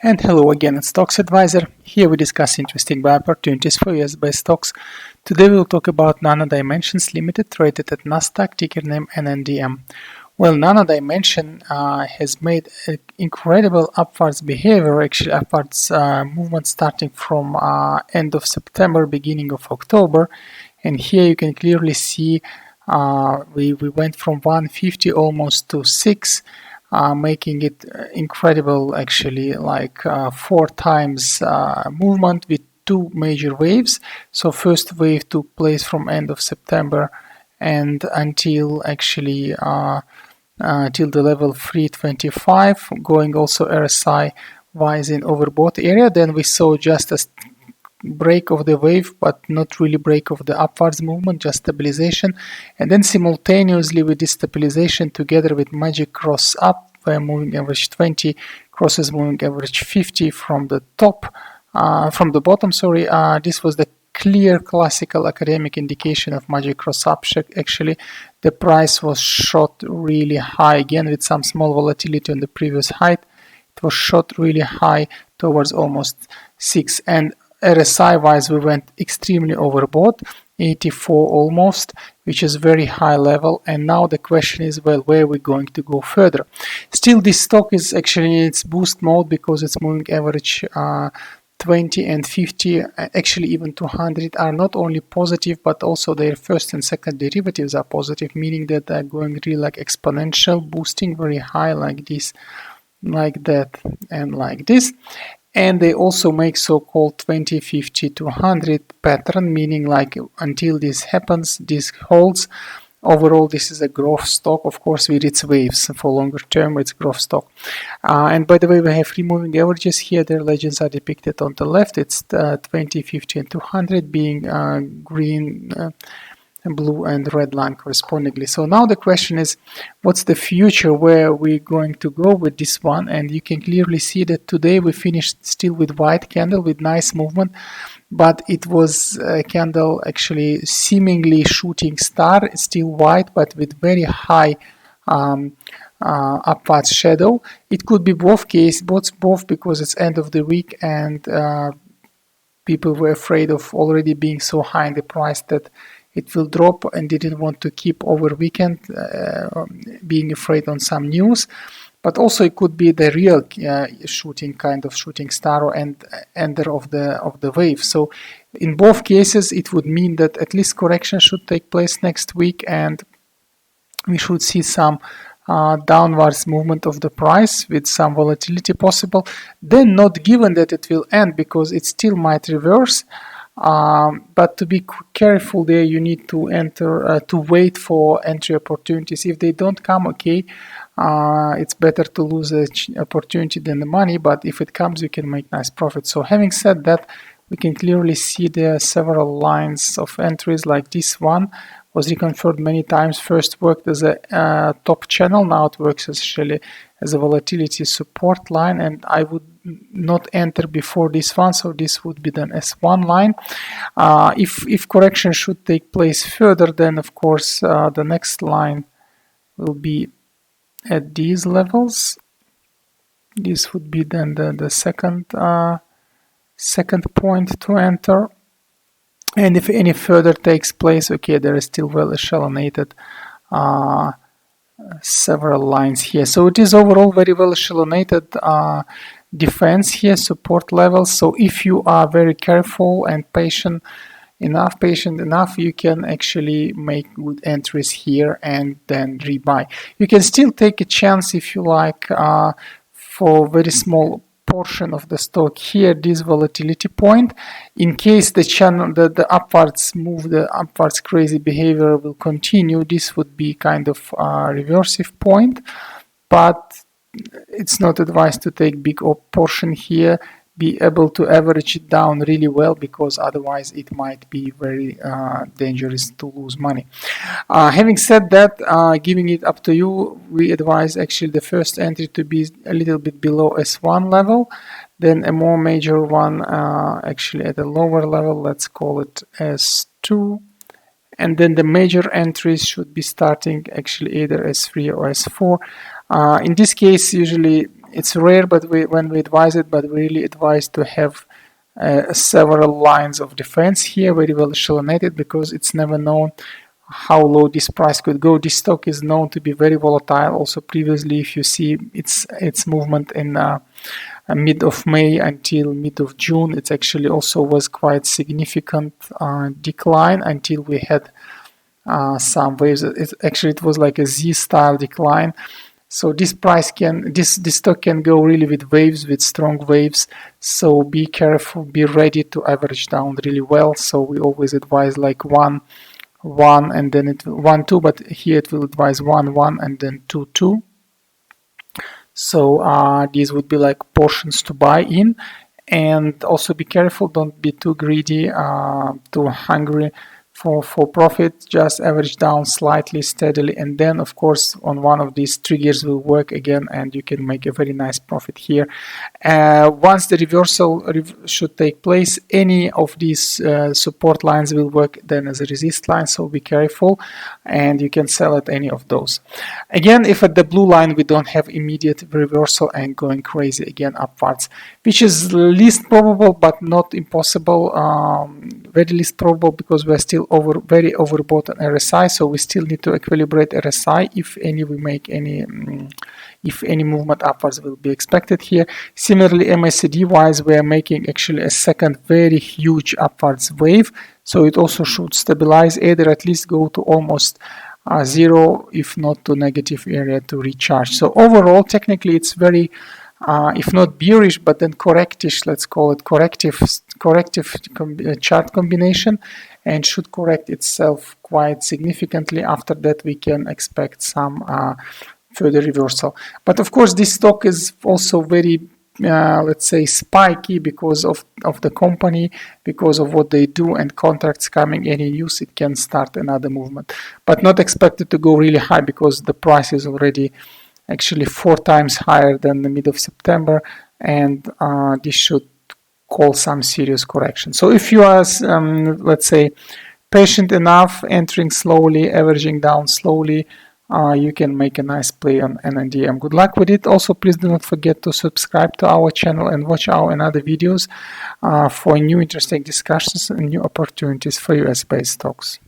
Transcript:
And hello again at Stocks Advisor. Here we discuss interesting buy opportunities for US-based stocks. Today we will talk about Nano Dimensions Limited, traded at Nasdaq, ticker name NNDM. Well, Nano Dimension has made incredible upwards behavior, actually upwards movement starting from end of September, beginning of October. And here you can clearly see we went from 150 almost to 6. Making it incredible, actually, like 4 times movement with 2 major waves. So first wave took place from end of September and until actually till the level 325, going also RSI wise in overbought area. Then we saw just a break of the wave, but not really break of the upwards movement, just stabilization. And then simultaneously with this stabilization together with magic cross up, where moving average 20 crosses moving average 50 from the top, from the bottom, sorry, this was the clear classical academic indication of magic cross up. Actually, the price was shot really high again with some small volatility on the previous height. It was shot really high towards almost 6, and RSI wise we went extremely overbought, 84 almost, which is very high level. And now the question is, well, where are we going to go further? Still, this stock is actually in its boost mode because it's moving average 20 and 50, actually even 200 are not only positive, but also their first and second derivatives are positive, meaning that they're going really like exponential, boosting very high like this, like that, and like this. And they also make so-called 20, 50, 200 pattern, meaning like until this happens, this holds. Overall, this is a growth stock, of course, with its waves. For longer term, it's growth stock. And by the way, we have 3 moving averages here. Their legends are depicted on the left. It's 20, 50, and 200 being green, blue and red line correspondingly. So now the question is, what's the future, where we're going to go with this one? And you can clearly see that today we finished still with white candle with nice movement, but it was a candle actually seemingly shooting star, still white, but with very high upward shadow. It could be both because it's end of the week and people were afraid of already being so high in the price that it will drop and didn't want to keep over weekend, being afraid on some news. But also it could be the real shooting star or ender of the wave. So in both cases, it would mean that at least correction should take place next week, and we should see some downwards movement of the price with some volatility possible. Then not given that it will end, because it still might reverse. But to be careful there, you need to wait for entry opportunities. If they don't come, okay, it's better to lose the opportunity than the money, but if it comes, you can make nice profit. So having said that, we can clearly see there are several lines of entries, like this one was reconfirmed many times. First worked as a top channel, now it works actually as a volatility support line, and I would not enter before this one, so this would be then S1 line. If correction should take place further, then of course the next line will be at these levels. This would be then the second point to enter. And if any further takes place, okay, there is still well echeloned several lines here. So it is overall very well echeloned defense here, support levels. So if you are very careful and patient enough, you can actually make good entries here and then rebuy. You can still take a chance if you like for very small portion of the stock here, this volatility point. In case the channel, the upwards move, the upwards crazy behavior will continue, this would be kind of a reversive point, but it's not advised to take big portion here. Be able to average it down really well, because otherwise it might be very dangerous to lose money. Having said that, giving it up to you, we advise actually the first entry to be a little bit below S1 level, then a more major one actually at a lower level, let's call it S2, and then the major entries should be starting actually either S3 or S4. In this case, usually It's rare, but when we advise it, but we really advise to have several lines of defense here, very well echeloned, because it's never known how low this price could go. This stock is known to be very volatile. Also previously, if you see its movement in mid of May until mid of June, it actually also was quite significant decline until we had some waves. It was like a Z-style decline. So this stock can go really with waves, with strong waves. So be careful, be ready to average down really well. So we always advise like 1, 1, and then 1, 2, but here it will advise 1, 1, and then 2, 2. So these would be like portions to buy in. And also be careful, don't be too greedy, too hungry for profit. Just average down slightly, steadily, and then of course on one of these triggers will work again and you can make a very nice profit here. Once the reversal should take place, any of these support lines will work then as a resist line, so be careful, and you can sell at any of those. Again, if at the blue line we don't have immediate reversal and going crazy again upwards, which is least probable but not impossible, very least probable, because we're still very overbought on RSI, so we still need to equilibrate RSI if any movement upwards will be expected here. Similarly, MACD wise, we are making actually a second very huge upwards wave, so it also should stabilize, either at least go to almost zero, if not to negative area to recharge. So overall, technically it's very if not bearish, but then correctish, let's call it corrective chart combination, and should correct itself quite significantly. After that we can expect some further reversal. But of course this stock is also very let's say spiky because of the company, because of what they do, and contracts coming, any news, it can start another movement, but not expected to go really high because the price is already actually 4 times higher than the mid of September, and this should call some serious correction. So if you are let's say patient enough, entering slowly, averaging down slowly, you can make a nice play on NNDM. Good luck with it. Also, please do not forget to subscribe to our channel and watch our another videos for new interesting discussions and new opportunities for US-based stocks.